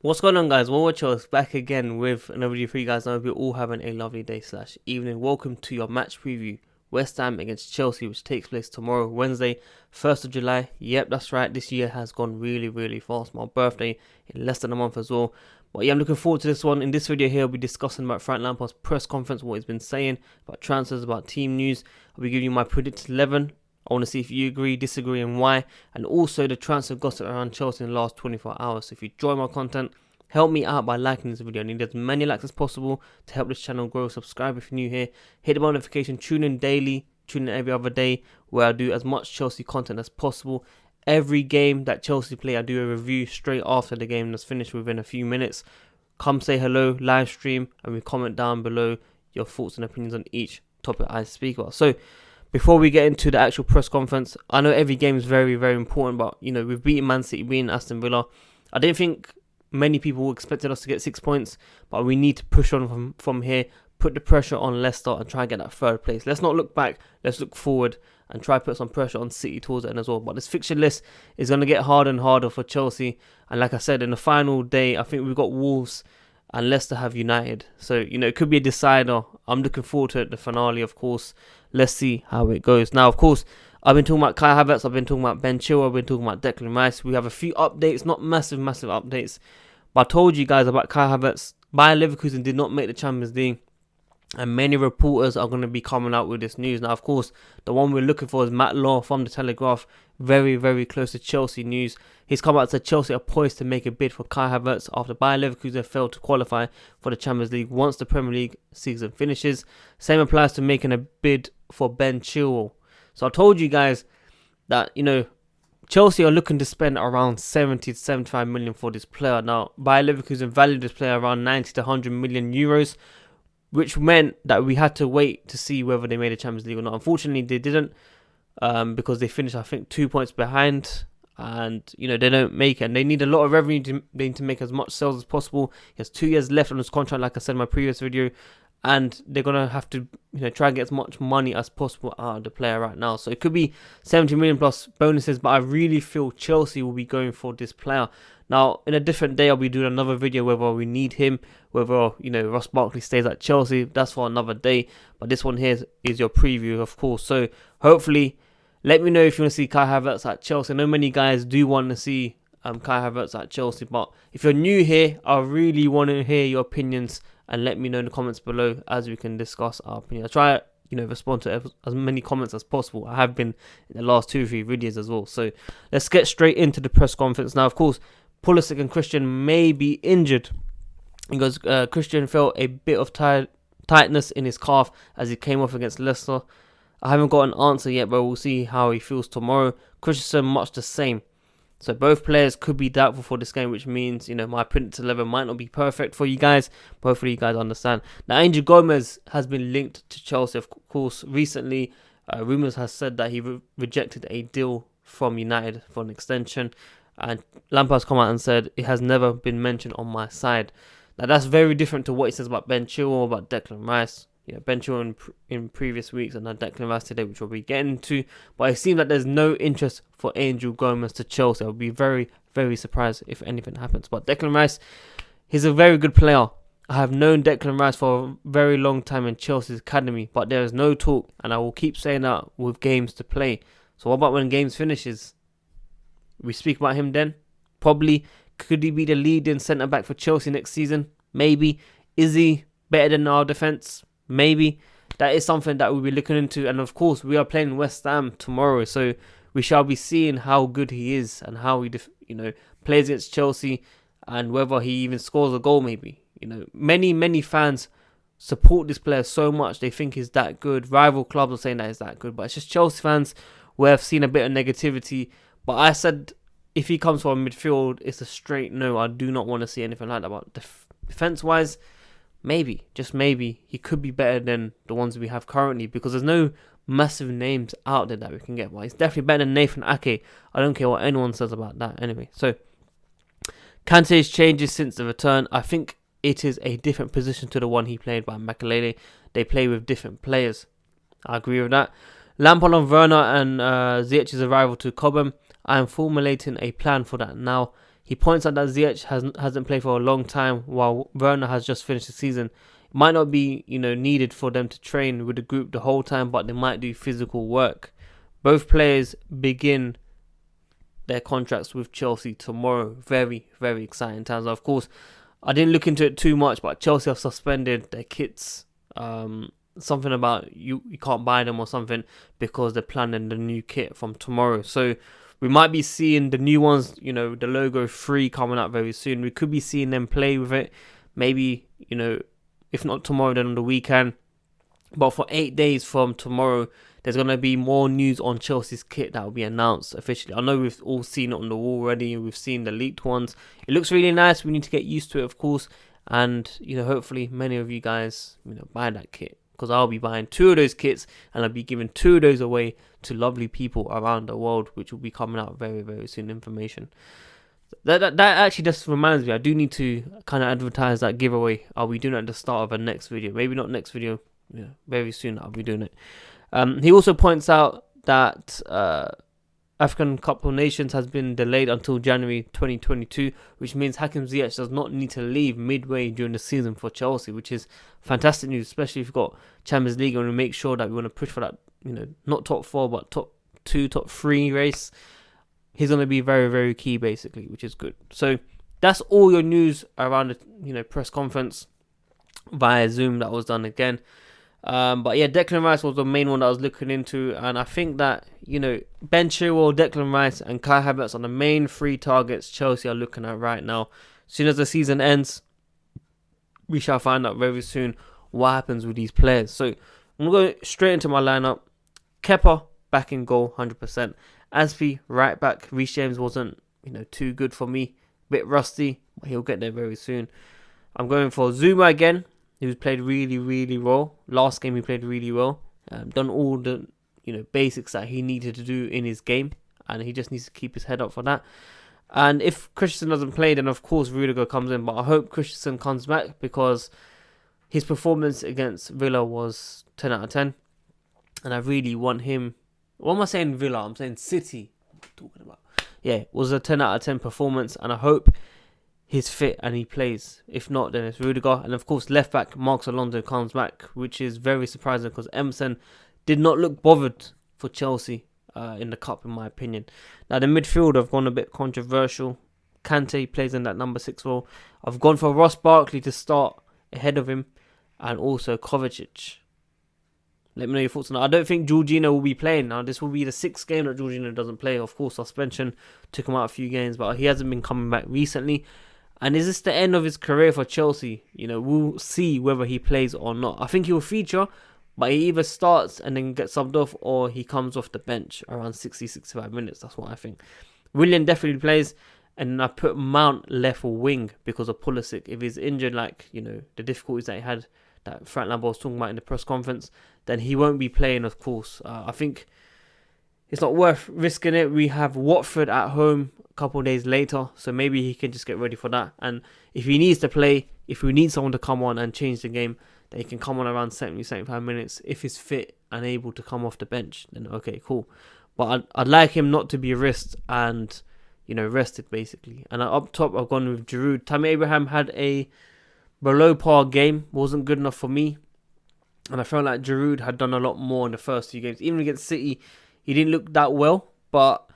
What's going on, guys? Chilwell back again with another video for you guys. I hope you're all having a lovely day / evening. Welcome to your match preview. West Ham against Chelsea, which takes place tomorrow, Wednesday, 1st of July. Yep, that's right. This year has gone really fast. My birthday in less than a month as well. But yeah, I'm looking forward to this one. In this video here, I'll be discussing about Frank Lampard's press conference, what he's been saying, about transfers, about team news. I'll be giving you my predicted 11. I want to see if you agree, disagree, and why. And also the transfer gossip around Chelsea in the last 24 hours. So if you enjoy my content, help me out by liking this video. I need as many likes as possible to help this channel grow. Subscribe if you're new here. Hit the bell notification. Tune in daily. Tune in every other day where I do as much Chelsea content as possible. Every game that Chelsea play, I do a review straight after the game that's finished within a few minutes. Come say hello, live stream, and we comment down below your thoughts and opinions on each topic I speak about. So, before we get into the actual press conference, I know every game is very important, but you know, we've beaten Man City, beaten Aston Villa. I didn't think many people expected us to get 6 points, but we need to push on from here, put the pressure on Leicester and try and get that third place. Let's not look back, let's look forward and try to put some pressure on City towards the end as well. But this fixture list is going to get harder and harder for Chelsea. And like I said, in the final day, I think we've got Wolves and Leicester have United. So, you know, it could be a decider. I'm looking forward to the finale, of course. Let's see how it goes. Now, of course, I've been talking about Kai Havertz, I've been talking about Ben Chilwell, I've been talking about Declan Rice. We have a few updates, not massive updates. But I told you guys about Kai Havertz. Bayer Leverkusen did not make the Champions League. And many reporters are going to be coming out with this news. Now, of course, the one we're looking for is Matt Law from the Telegraoh. Very close to Chelsea news. He's come out and said Chelsea are poised to make a bid for Kai Havertz after Bayer Leverkusen failed to qualify for the Champions League once the Premier League season finishes. Same applies to making a bid for Ben Chilwell. So I told you guys that, you know, Chelsea are looking to spend around 70 to 75 million for this player. Now, Bayer Leverkusen valued this player around 90 to 100 million euros, which meant that we had to wait to see whether they made a Champions League or not. Unfortunately, they didn't, because they finished, I think, 2 points behind, and you know, they don't make it. And they need a lot of revenue. They need to make as much sales as possible. He has 2 years left on his contract, like I said in my previous video, and they're gonna have to, you know, try and get as much money as possible out of the player right now. So it could be 70 million plus bonuses, but I really feel Chelsea will be going for this player. Now, in a different day, I'll be doing another video whether we need him, whether, you know, Ross Barkley stays at Chelsea. That's for another day. But this one here is your preview, of course. So hopefully, let me know if you want to see Kai Havertz at Chelsea. I know many guys do want to see Kai Havertz at Chelsea, but if you're new here, I really want to hear your opinions and let me know in the comments below as we can discuss our opinion. I try, you know, respond to as many comments as possible. I have been in the last 2 or 3 videos as well. So let's get straight into the press conference. Now, of course, Pulisic and Christian may be injured because Christian felt a bit of tightness in his calf as he came off against Leicester. I haven't got an answer yet, but we'll see how he feels tomorrow. Christensen, much the same. So both players could be doubtful for this game, which means, you know, my predicted 11 might not be perfect for you guys, but hopefully you guys understand. Now, Angel Gomes has been linked to Chelsea, of course. Recently, rumours has said that he rejected a deal from United for an extension, and Lampard's come out and said it has never been mentioned on my side. Now, that's very different to what he says about Ben Chilwell, about Declan Rice. You know, Ben Chilwell in previous weeks, and now Declan Rice today, which we'll be getting to. But it seems like there's no interest for Angel Gomes to Chelsea. I'll be very surprised if anything happens. But Declan Rice, he's a very good player. I have known Declan Rice for a very long time in Chelsea's academy, but there is no talk, and I will keep saying that with games to play. So what about when games finishes? We speak about him then? Probably. Could he be the leading centre-back for Chelsea next season? Maybe. Is he better than our defence? Maybe. That is something that we'll be looking into. And of course, we are playing West Ham tomorrow, so we shall be seeing how good he is and how he plays against Chelsea, and whether he even scores a goal. Maybe, you know, many fans support this player so much, they think he's that good. Rival clubs are saying that he's that good, but it's just Chelsea fans where I've seen a bit of negativity. But I said if he comes from midfield, it's a straight no. I do not want to see anything like that. But defense wise, maybe, just maybe, he could be better than the ones we have currently, because there's no massive names out there that we can get. Well, he's definitely better than Nathan Ake. I don't care what anyone says about that anyway. So, Kante's changes since the return. I think it is a different position to the one he played by Makelele. They play with different players. I agree with that. Lampard on Werner and Ziyech's arrival to Cobham. I am formulating a plan for that now. He points out that Ziyech hasn't played for a long time, while Werner has just finished the season. It might not be, needed for them to train with the group the whole time, but they might do physical work. Both players begin their contracts with Chelsea tomorrow. Very, very exciting times. Of course, I didn't look into it too much, but Chelsea have suspended their kits. Something about you can't buy them or something because they're planning the new kit from tomorrow. So we might be seeing the new ones, the logo 3 coming out very soon. We could be seeing them play with it. Maybe, if not tomorrow, then on the weekend. But for 8 days from tomorrow, there's going to be more news on Chelsea's kit that will be announced officially. I know we've all seen it on the wall already. We've seen the leaked ones. It looks really nice. We need to get used to it, of course. And, hopefully many of you guys, buy that kit. Because I'll be buying 2 of those kits and I'll be giving 2 of those away to lovely people around the world, which will be coming out very, very soon. Information. That actually just reminds me, I do need to kind of advertise that giveaway. I'll be doing it at the start of a next video. Maybe not next video. Very soon I'll be doing it. He also points out that African Cup of Nations has been delayed until January 2022, which means Hakim Ziyech does not need to leave midway during the season for Chelsea, which is fantastic news, especially if you've got Champions League and we make sure that we want to push for that, not top 4, but top 2, top 3 race. He's going to be very, very key, basically, which is good. So that's all your news around the, press conference via Zoom that was done again. But yeah, Declan Rice was the main one that I was looking into, and I think that, Ben Chilwell, Declan Rice and Kai Havertz are the main 3 targets Chelsea are looking at right now. As soon as the season ends, we shall find out very soon what happens with these players. So I'm going to go straight into my lineup. Kepa back in goal, 100%. Aspi right back. Reece James wasn't, too good for me. Bit rusty, but he'll get there very soon. I'm going for Zuma again. He was played really, really well. Last game he played really well. Done all the basics that he needed to do in his game, and he just needs to keep his head up for that. And if Christensen doesn't play, then of course Rudiger comes in. But I hope Christensen comes back because his performance against Villa was 10 out of 10, and I really want him. What am I saying? Villa? I'm saying City. What am I talking about? Yeah, it was a 10 out of 10 performance, and I hope he's fit and he plays. If not, then it's Rudiger. And of course, left back Marcos Alonso comes back, which is very surprising because Emerson did not look bothered for Chelsea in the cup, in my opinion. Now, the midfield, I've gone a bit controversial. Kante plays in that number 6 role. I've gone for Ross Barkley to start ahead of him, and also Kovacic. Let me know your thoughts on that. I don't think Jorginho will be playing. Now, this will be the 6th game that Jorginho doesn't play. Of course, suspension took him out a few games, but he hasn't been coming back recently. And is this the end of his career for Chelsea? We'll see whether he plays or not. I think he will feature, but he either starts and then gets subbed off, or he comes off the bench around 60-65 minutes. That's what I think. Willian definitely plays, and I put Mount left wing because of Pulisic. If he's injured, the difficulties that he had, that Frank Lampard was talking about in the press conference, then he won't be playing, of course. I think it's not worth risking it. We have Watford at home a couple of days later, so maybe he can just get ready for that. And if he needs to play, if we need someone to come on and change the game, then he can come on around 70-75 minutes. If he's fit and able to come off the bench, then okay, cool. But I'd like him not to be risked and, rested, basically. And up top, I've gone with Giroud. Tammy Abraham had a below par game, wasn't good enough for me. And I felt like Giroud had done a lot more in the first 2 games. Even against City, he didn't look that well, but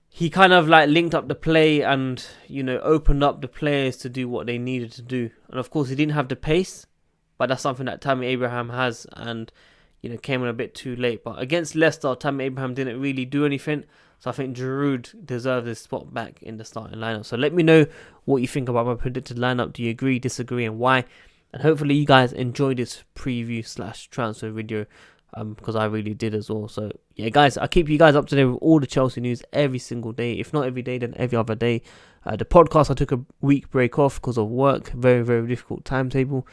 he kind of linked up the play and, opened up the players to do what they needed to do. And of course, he didn't have the pace, but that's something that Tammy Abraham has, and, came in a bit too late. But against Leicester, Tammy Abraham didn't really do anything. So I think Giroud deserves his spot back in the starting lineup. So let me know what you think about my predicted lineup. Do you agree, disagree, and why? And hopefully you guys enjoyed this preview/transfer video, because I really did as well. So yeah, guys, I keep you guys up to date with all the Chelsea news every single day. If not every day, then every other day. The podcast, I took a week break off because of work. Very, very difficult timetable.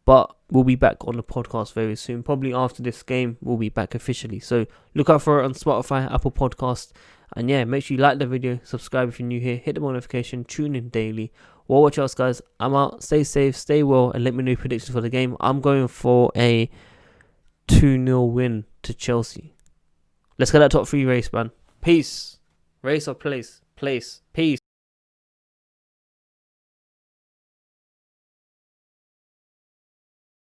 But we'll be back on the podcast very soon. Probably after this game, we'll be back officially. So look out for it on Spotify, Apple Podcasts. And yeah, make sure you like the video, subscribe if you're new here, hit the notification, tune in daily. Well, watch else, guys. I'm out. Stay safe, stay well, and let me know your predictions for the game. I'm going for a 2-0 win to Chelsea. Let's get that top 3 race, man. Peace. Race or place? Place. Peace.